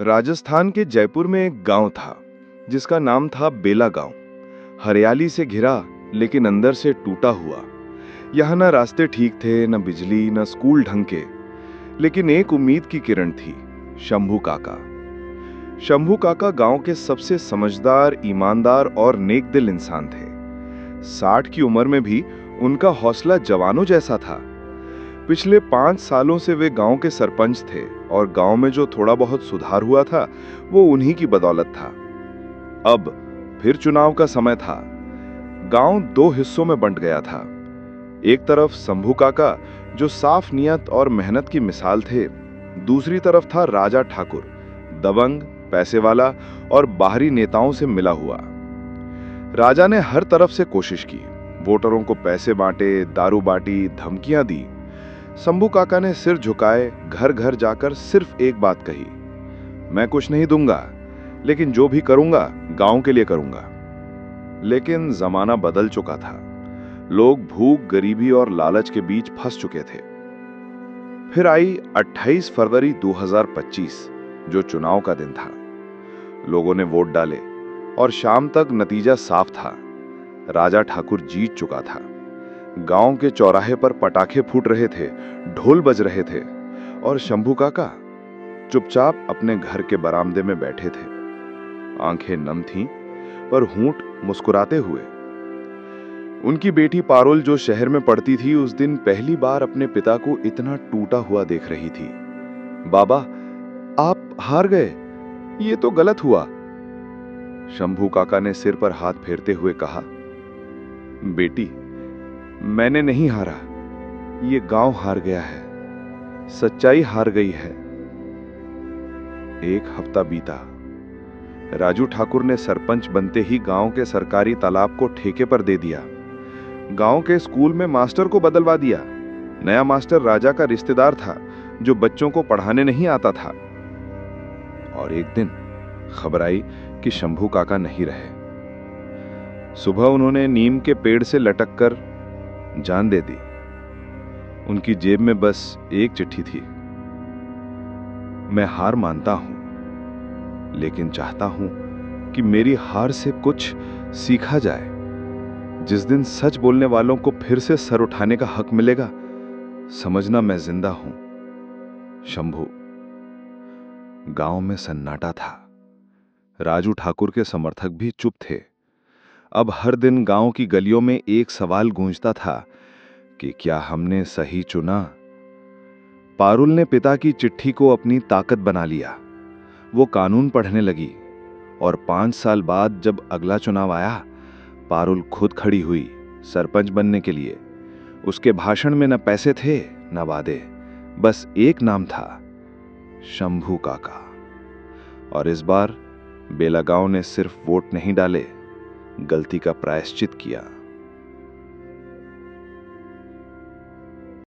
राजस्थान के जयपुर में एक गांव था जिसका नाम था बेला गांव। हरियाली से घिरा लेकिन अंदर से टूटा हुआ। यहाँ न रास्ते ठीक थे, न बिजली, न स्कूल ढंग के, लेकिन एक उम्मीद की किरण थी, शंभू काका। शंभू काका गांव के सबसे समझदार, ईमानदार और नेकदिल इंसान थे। 60 की उम्र में भी उनका हौसला जवानों जैसा था। पिछले 5 सालों से वे गांव के सरपंच थे और गांव में जो थोड़ा बहुत सुधार हुआ था वो उन्हीं की बदौलत था। अब फिर चुनाव का समय था। गांव 2 हिस्सों में बंट गया था। एक तरफ शंभू काका जो साफ नियत और मेहनत की मिसाल थे, दूसरी तरफ था राजा ठाकुर, दबंग, पैसे वाला और बाहरी नेताओं से मिला हुआ। राजा ने हर तरफ से कोशिश की, वोटरों को पैसे बांटे, दारू बांटी, धमकियां दी। शंभू काका ने सिर झुकाए घर घर जाकर सिर्फ एक बात कही, मैं कुछ नहीं दूंगा, लेकिन जो भी करूंगा गांव के लिए करूंगा। लेकिन जमाना बदल चुका था। लोग भूख, गरीबी और लालच के बीच फंस चुके थे। फिर आई 28 फरवरी 2025, जो चुनाव का दिन था। लोगों ने वोट डाले और शाम तक नतीजा साफ था। राजा ठाकुर जीत चुका था। गांव के चौराहे पर पटाखे फूट रहे थे, ढोल बज रहे थे और शंभू काका चुपचाप अपने घर के बरामदे में बैठे थे। आंखें नम थीं, पर होंठ मुस्कुराते हुए। उनकी बेटी पारुल, जो शहर में पढ़ती थी, उस दिन पहली बार अपने पिता को इतना टूटा हुआ देख रही थी। बाबा, आप हार गए, ये तो गलत हुआ। शंभू काका ने सिर पर हाथ फेरते हुए कहा, बेटी, मैंने नहीं हारा, ये गांव हार गया है, सच्चाई हार गई है। एक हफ्ता बीता। राजू ठाकुर ने सरपंच बनते ही गांव के सरकारी तालाब को ठेके पर दे दिया। गांव के स्कूल में मास्टर को बदलवा दिया। नया मास्टर राजा का रिश्तेदार था, जो बच्चों को पढ़ाने नहीं आता था। और एक दिन खबर आई कि शंभू काका नहीं रहे। सुबह उन्होंने नीम के पेड़ से लटक कर जान दे दी। उनकी जेब में बस एक चिट्ठी थी, मैं हार मानता हूं, लेकिन चाहता हूं कि मेरी हार से कुछ सीखा जाए। जिस दिन सच बोलने वालों को फिर से सर उठाने का हक मिलेगा, समझना मैं जिंदा हूं। शंभू। गांव में सन्नाटा था। राजू ठाकुर के समर्थक भी चुप थे। अब हर दिन गांव की गलियों में एक सवाल गूंजता था कि क्या हमने सही चुना? पारुल ने पिता की चिट्ठी को अपनी ताकत बना लिया। वो कानून पढ़ने लगी और 5 साल बाद जब अगला चुनाव आया, पारुल खुद खड़ी हुई सरपंच बनने के लिए। उसके भाषण में न पैसे थे न वादे, बस एक नाम था, शंभू काका। और इस बार बेला गांव ने सिर्फ वोट नहीं डाले, गलती का प्रायश्चित किया।